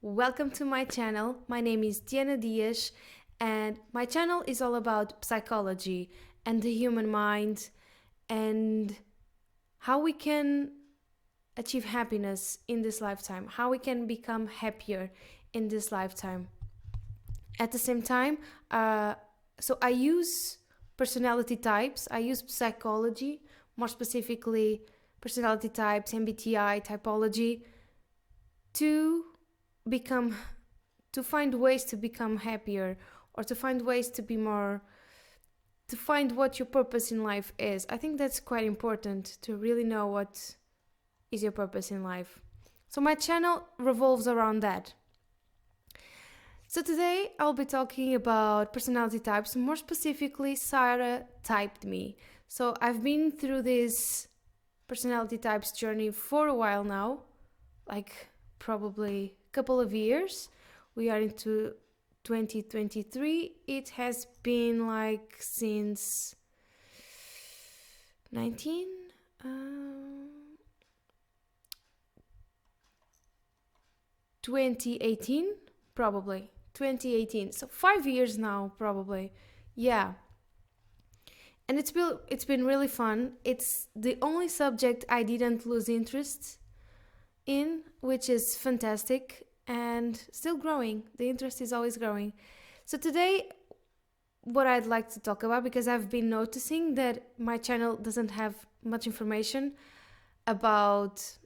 Welcome to my channel. My name is Diana Dias, and my channel is all about psychology and the human mind and how we can achieve happiness in this lifetime, how we can become happier in this lifetime. At the same time, so I use personality types, I use psychology, more specifically personality types, MBTI, typology, to find ways to become happier, or to find ways to be more, to find what your purpose in life is. I think that's quite important, to really know what is your purpose in life. So my channel revolves around that. So today I'll be talking about personality types, more specifically Sara typed me. So I've been through this personality types journey for a while now, like probably a couple of years. We are into 2023. It has been like since 2018, probably 2018. So 5 years now, probably. Yeah. And it's been really fun. It's the only subject I didn't lose interest in, which is fantastic, and still growing. The interest is always growing. So today, what I'd like to talk about, because I've been noticing that my channel doesn't have much information about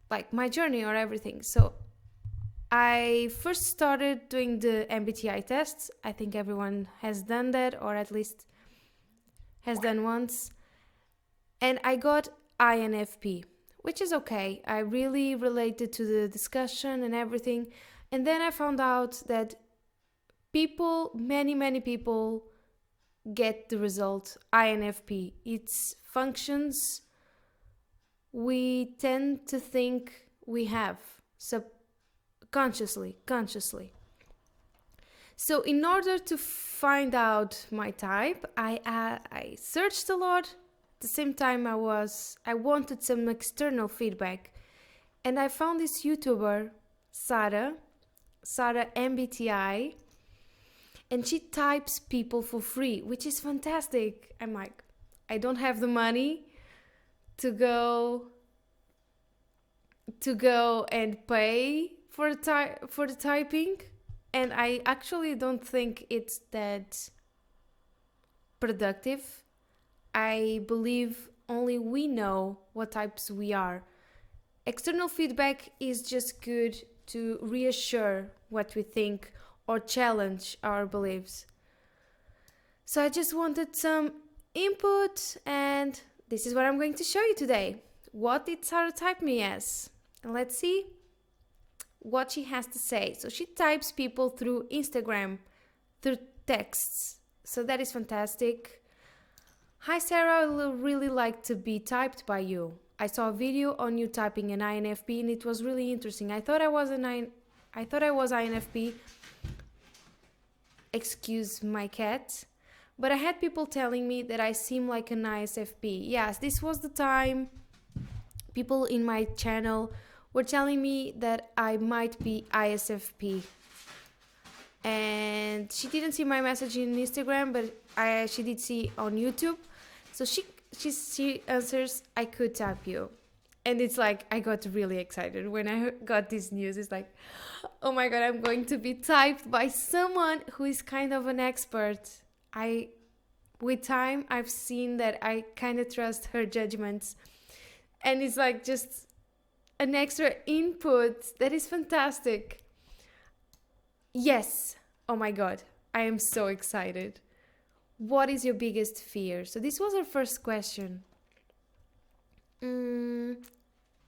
like my journey or everything. So I first started doing the MBTI tests. I think everyone has done that, or at least has done once. And I got INFP, which is okay. I really related to the discussion and everything. And then I found out that many people get the result INFP. It's functions we tend to think we have, consciously. So in order to find out my type, I searched a lot. At the same time, I wanted some external feedback, and I found this YouTuber, Sara MBTI, and she types people for free, which is fantastic. I'm like, I don't have the money to go and pay for the typing, and I actually don't think it's that productive. I believe only we know what types we are. External feedback is just good to reassure what we think or challenge our beliefs. So I just wanted some input, and this is what I'm going to show you today. What did Sara type me as? And let's see what she has to say. So she types people through Instagram, through texts. So that is fantastic. Hi Sara, I would really like to be typed by you. I saw a video on you typing an INFP, and it was really interesting. I thought I was INFP. Excuse my cat. But I had people telling me that I seem like an ISFP. Yes, this was the time people in my channel were telling me that I might be ISFP. And she didn't see my message in Instagram, but she did see on YouTube. So she answers, I could type you. And it's like, I got really excited when I got this news. It's like, oh my God, I'm going to be typed by someone who is kind of an expert. With time, I've seen that I kind of trust her judgments. And it's like just an extra input that is fantastic. Yes. Oh my God. I am so excited. What is your biggest fear? So this was our first question.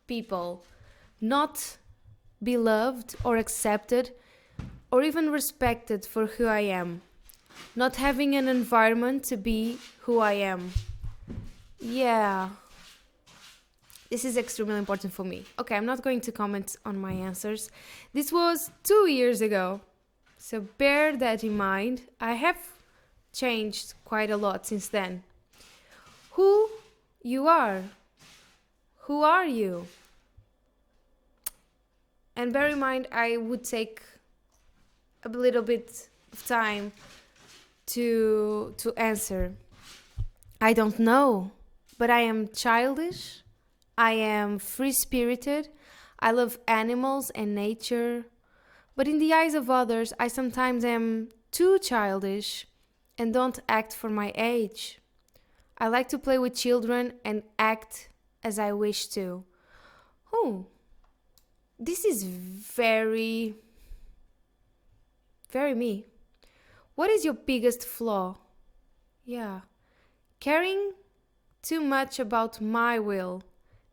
People. Not beloved or accepted or even respected for who I am. Not having an environment to be who I am. Yeah. This is extremely important for me. Okay, I'm not going to comment on my answers. This was 2 years ago. So bear that in mind. I have changed quite a lot since then. Who you are? Who are you? And bear in mind, I would take a little bit of time to answer. I don't know, but I am childish. I am free-spirited. I love animals and nature. But in the eyes of others, I sometimes am too childish and don't act for my age. I like to play with children and act as I wish to. Oh, this is very, very me. What is your biggest flaw? Yeah, caring too much about my will,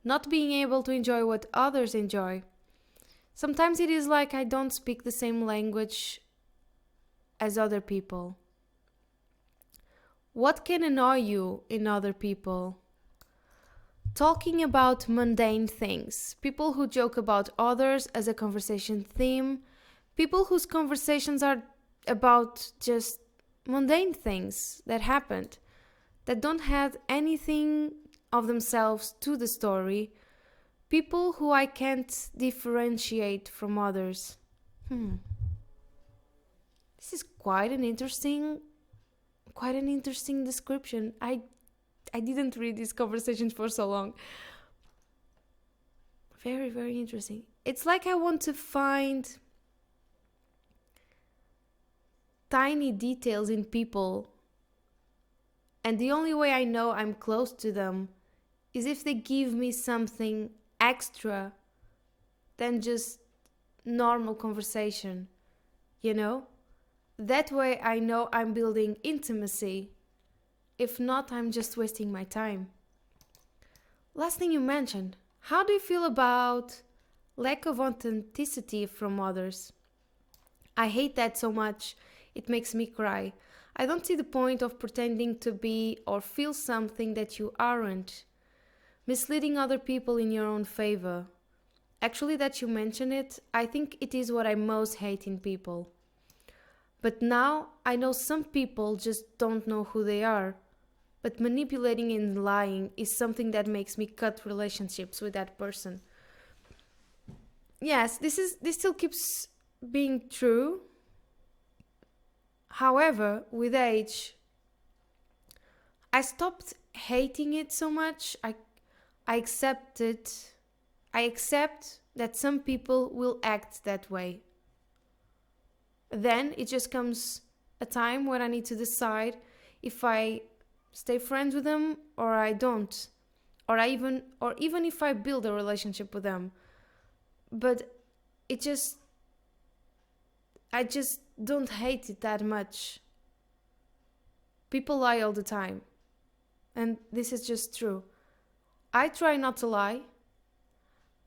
not being able to enjoy what others enjoy. Sometimes it is like I don't speak the same language as other people. What can annoy you in other people? Talking about mundane things, people who joke about others as a conversation theme, people whose conversations are about just mundane things that happened, that don't add anything of themselves to the story, people who I can't differentiate from others. This is quite an interesting description. I didn't read these conversations for so long. Very, very interesting. It's like I want to find tiny details in people, and the only way I know I'm close to them is if they give me something extra than just normal conversation, you know? That way I know I'm building intimacy. If not, I'm just wasting my time. Last thing you mentioned, how do you feel about lack of authenticity from others? I hate that so much, it makes me cry. I don't see the point of pretending to be or feel something that you aren't. Misleading other people in your own favor. Actually, that you mention it, I think it is what I most hate in people. But now I know some people just don't know who they are. But manipulating and lying is something that makes me cut relationships with that person. Yes, this still keeps being true. However, with age, I stopped hating it so much. I accept it. I accept that some people will act that way. Then it just comes a time when I need to decide if I stay friends with them or I don't, or even if I build a relationship with them. But I just don't hate it that much. People lie all the time, and this is just true. I try not to lie.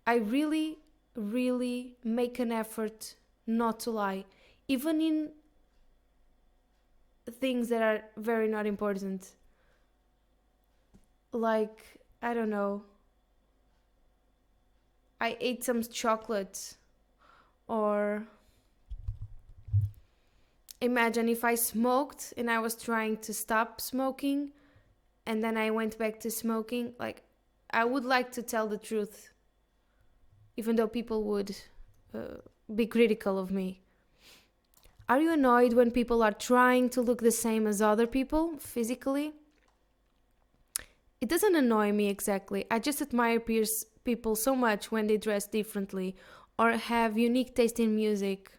I really, really make an effort not to lie, even in things that are very not important. Like, I don't know, I ate some chocolate, or imagine if I smoked and I was trying to stop smoking and then I went back to smoking. Like, I would like to tell the truth, even though people would be critical of me. Are you annoyed when people are trying to look the same as other people physically? It doesn't annoy me exactly. I just admire people so much when they dress differently or have unique taste in music.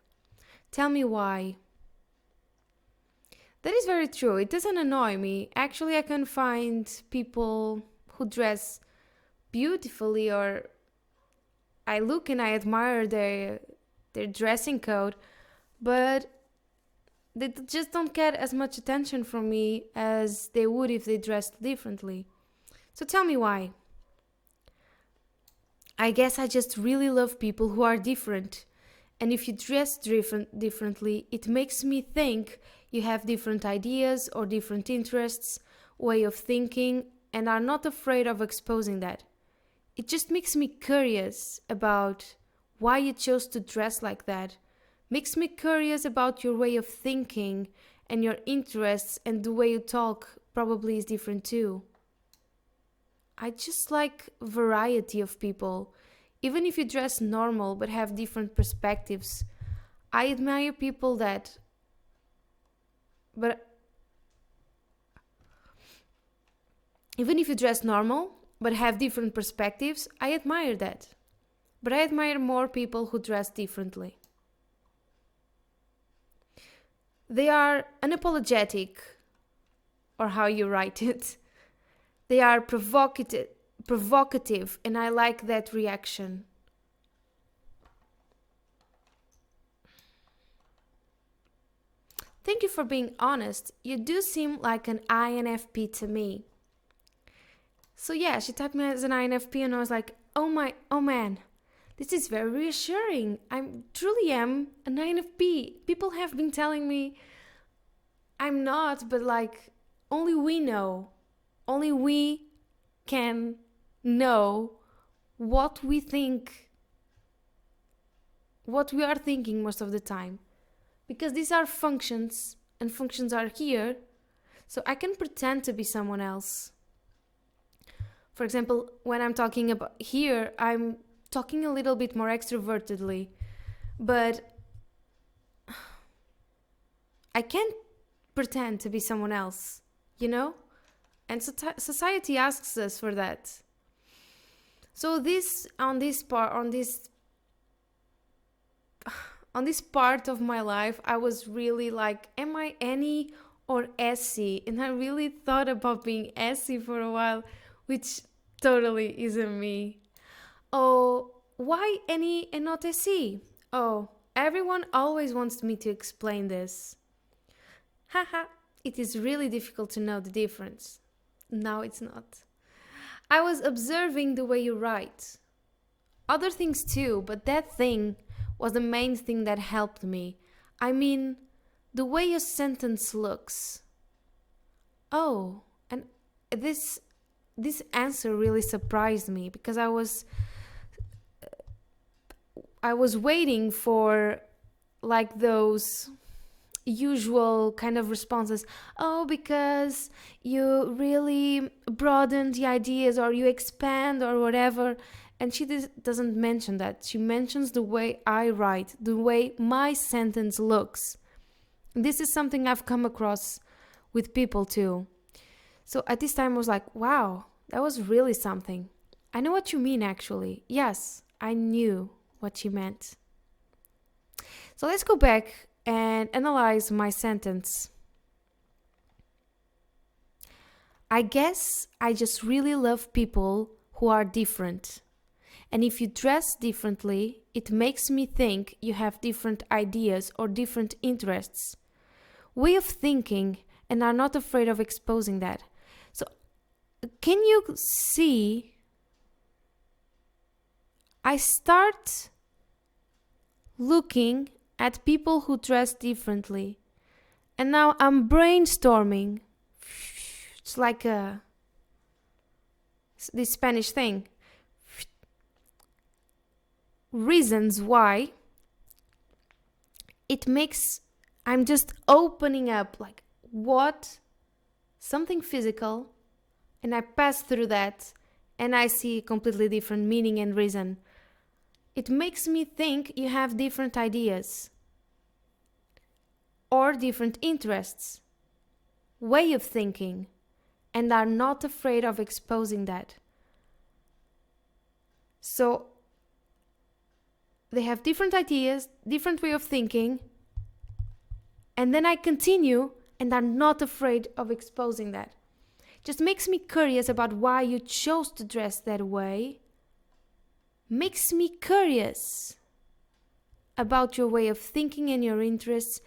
Tell me why. That is very true. It doesn't annoy me. Actually, I can find people who dress beautifully, or I look and I admire their dressing code, but they just don't get as much attention from me as they would if they dressed differently. So tell me why. I guess I just really love people who are different. And if you dress differently, it makes me think you have different ideas or different interests, way of thinking, and are not afraid of exposing that. It just makes me curious about why you chose to dress like that. Makes me curious about your way of thinking and your interests, and the way you talk probably is different too. I just like variety of people. even if you dress normal but have different perspectives, I admire people that, but even if you dress normal but have different perspectives, I admire that. But I admire more people who dress differently. They are unapologetic, or how you write it. They are provocative, and I like that reaction. Thank you for being honest. You do seem like an INFP to me. So yeah, she typed me as an INFP and I was like, oh man, this is very reassuring. I truly am an INFP. People have been telling me I'm not, but like, only we know. Only we can know what we think, what we are thinking most of the time. Because these are functions, and functions are here, so I can pretend to be someone else. For example, when I'm talking about here, I'm talking a little bit more extrovertedly, but I can't pretend to be someone else, you know? And society asks us for that. So on this part of my life, I was really like, am I Annie or Essie? And I really thought about being Essie for a while, which totally isn't me. Oh, why Annie and not Essie? Oh, everyone always wants me to explain this. Haha, it is really difficult to know the difference. No, it's not. I was observing the way you write. Other things too, but that thing was the main thing that helped me. I mean, the way your sentence looks. Oh, and this answer really surprised me because I was waiting for like those usual kind of responses. Oh, because you really broaden the ideas or you expand or whatever. And she doesn't mention that. She mentions the way I write, the way my sentence looks. This is something I've come across with people too. So at this time I was like, wow, that was really something. I know what you mean actually. Yes, I knew what she meant. So let's go back and analyze my sentence. I guess I just really love people who are different. And if you dress differently, it makes me think you have different ideas or different interests, way of thinking, and are not afraid of exposing that. So, can you see? I start looking at people who dress differently, and now I'm brainstorming. It's like this Spanish thing. Reasons why it makes, I'm just opening up like what, something physical, and I pass through that and I see a completely different meaning and reason. It makes me think you have different ideas or different interests, way of thinking, and are not afraid of exposing that. So they have different ideas, different way of thinking, and then I continue and are not afraid of exposing that. Just makes me curious about why you chose to dress that way. Makes me curious about your way of thinking and your interests,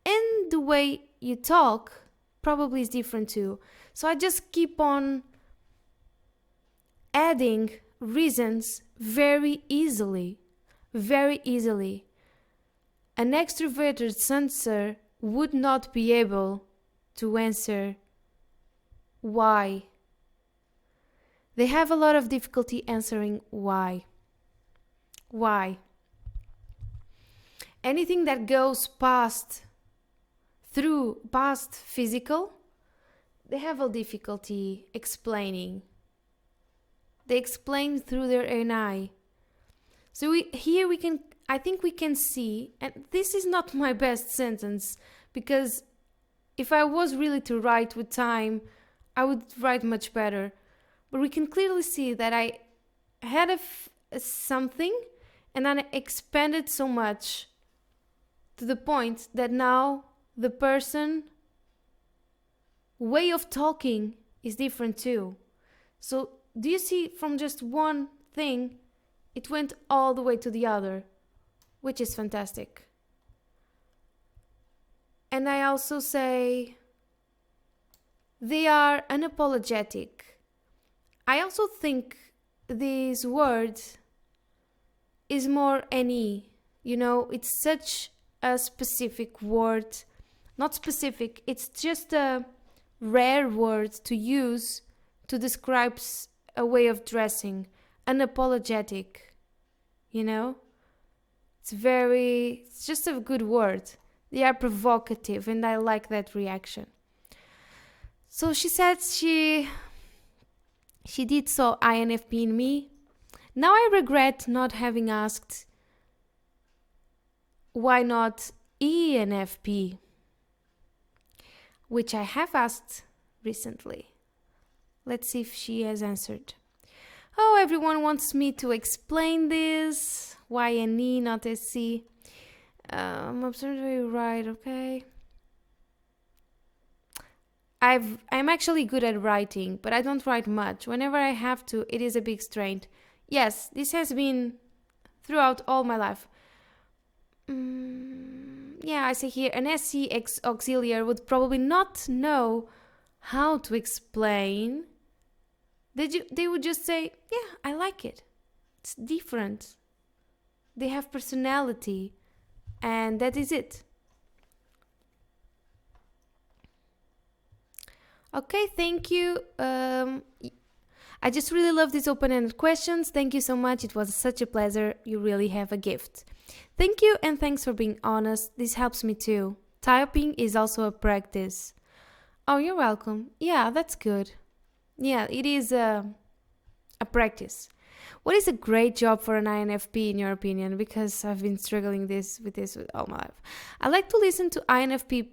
and the way you talk probably is different too. So I just keep on adding reasons very easily. Very easily. An extroverted answer would not be able to answer why. They have a lot of difficulty answering why. Why? Anything that goes past physical, they have a difficulty explaining. They explain through their own eye. So here we can, I think we can see, and this is not my best sentence, because if I was really to write with time, I would write much better. But we can clearly see that I had something, and then I expanded so much to the point that now the person way of talking is different too. So do you see, from just one thing, it went all the way to the other, which is fantastic. And I also say they are unapologetic. I also think this word is more NE. You know, it's such a specific word. Not specific, it's just a rare word to use to describe a way of dressing. Unapologetic. You know? It's just a good word. They are provocative, and I like that reaction. So she said she did saw INFP in me. Now I regret not having asked why not ENFP, which I have asked recently. Let's see if she has answered. Oh, everyone wants me to explain this. Why NE, not SC? I'm absolutely right, okay. I'm actually good at writing, but I don't write much. Whenever I have to, it is a big strain. Yes, this has been throughout all my life. Yeah, I say here, an SC auxiliary would probably not know how to explain. They would just say, yeah, I like it. It's different. They have personality, and that is it. Okay, thank you. I just really love these open-ended questions. Thank you so much. It was such a pleasure. You really have a gift. Thank you, and thanks for being honest. This helps me too. Typing is also a practice. Oh, you're welcome. Yeah, that's good. Yeah, it is a practice. What is a great job for an INFP in your opinion? Because I've been struggling with this all my life. I like to listen to INFP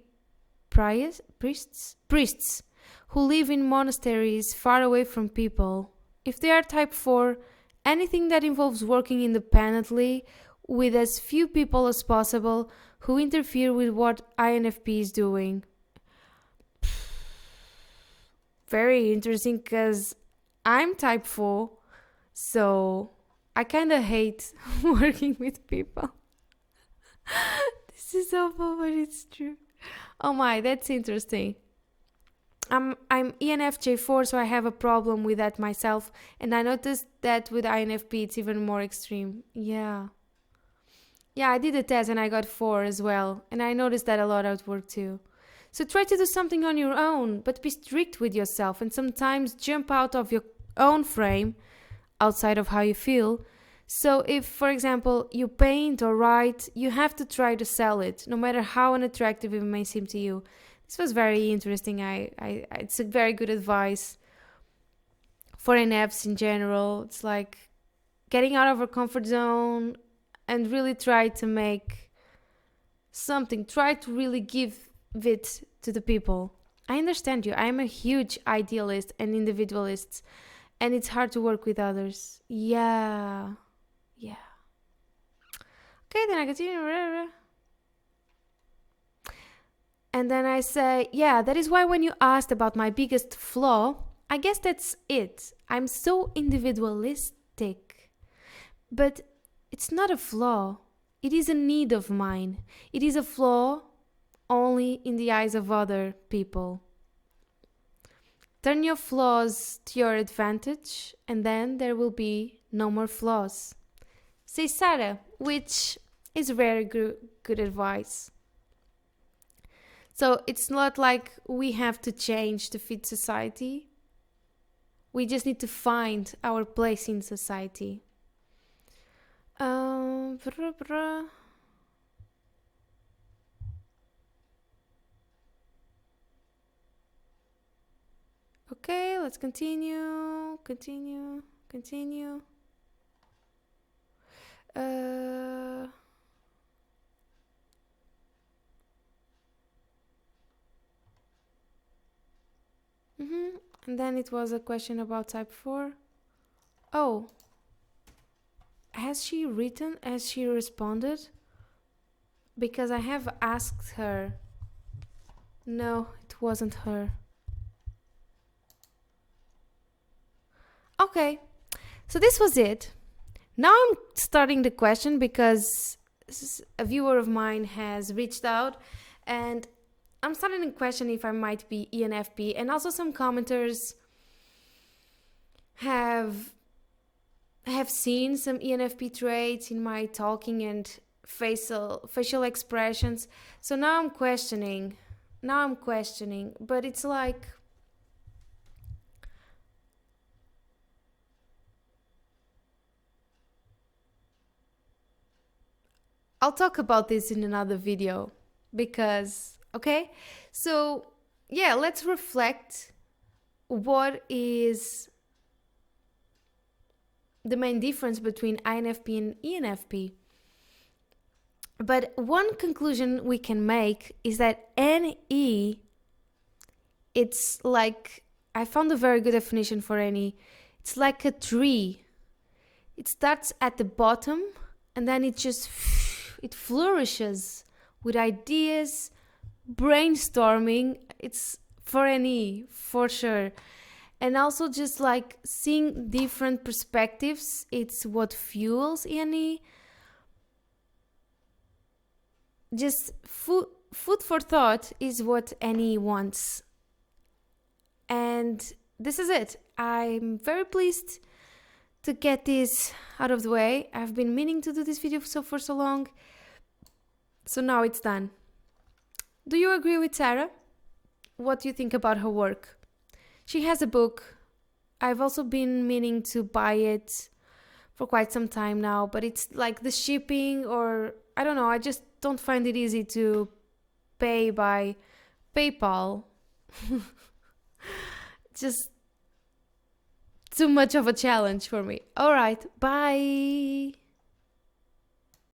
priests who live in monasteries far away from people. If they are type 4, anything that involves working independently with as few people as possible who interfere with what INFP is doing. Very interesting, because I'm type 4, so I kind of hate working with people. This is awful, but it's true. Oh my, that's interesting. I'm ENFJ4, so I have a problem with that myself, and I noticed that with INFP it's even more extreme. Yeah, I did a test and I got 4 as well, and I noticed that a lot at work too. So try to do something on your own, but be strict with yourself, and sometimes jump out of your own frame, outside of how you feel. So if, for example, you paint or write, you have to try to sell it, no matter how unattractive it may seem to you. This was very interesting. It's a very good advice for NFs in general. It's like getting out of our comfort zone and really try to make something. Try to really give it to the people. I understand you. I'm a huge idealist and individualist, and it's hard to work with others. Yeah. Okay, then I continue. And then I say, yeah, that is why when you asked about my biggest flaw, I guess that's it. I'm so individualistic. But it's not a flaw. It is a need of mine. It is a flaw only in the eyes of other people. Turn your flaws to your advantage, and then there will be no more flaws. Say Sara, which is very good advice. So it's not like we have to change to fit society. We just need to find our place in society. Okay, let's continue. And then it was a question about type 4. Oh, has she written? Has she responded? Because I have asked her. No, it wasn't her. Okay, so this was it. Now I'm starting the question because a viewer of mine has reached out, and I'm starting to question if I might be ENFP, and also some commenters have seen some ENFP traits in my talking and facial expressions. So now I'm questioning. But it's like, I'll talk about this in another video because, okay? So, yeah, let's reflect what is the main difference between INFP and ENFP. But one conclusion we can make is that NE, it's like, I found a very good definition for NE. It's like a tree. It starts at the bottom and then it flourishes with ideas, brainstorming. It's for NE, for sure. And also just like seeing different perspectives, it's what fuels NE. Just food for thought is what NE wants. And this is it. I'm very pleased to get this out of the way. I've been meaning to do this video for so long. So now it's done. Do you agree with Sara? What do you think about her work? She has a book. I've also been meaning to buy it for quite some time now, but it's like the shipping, or I don't know, I just don't find it easy to pay by PayPal. Just too much of a challenge for me. All right, bye.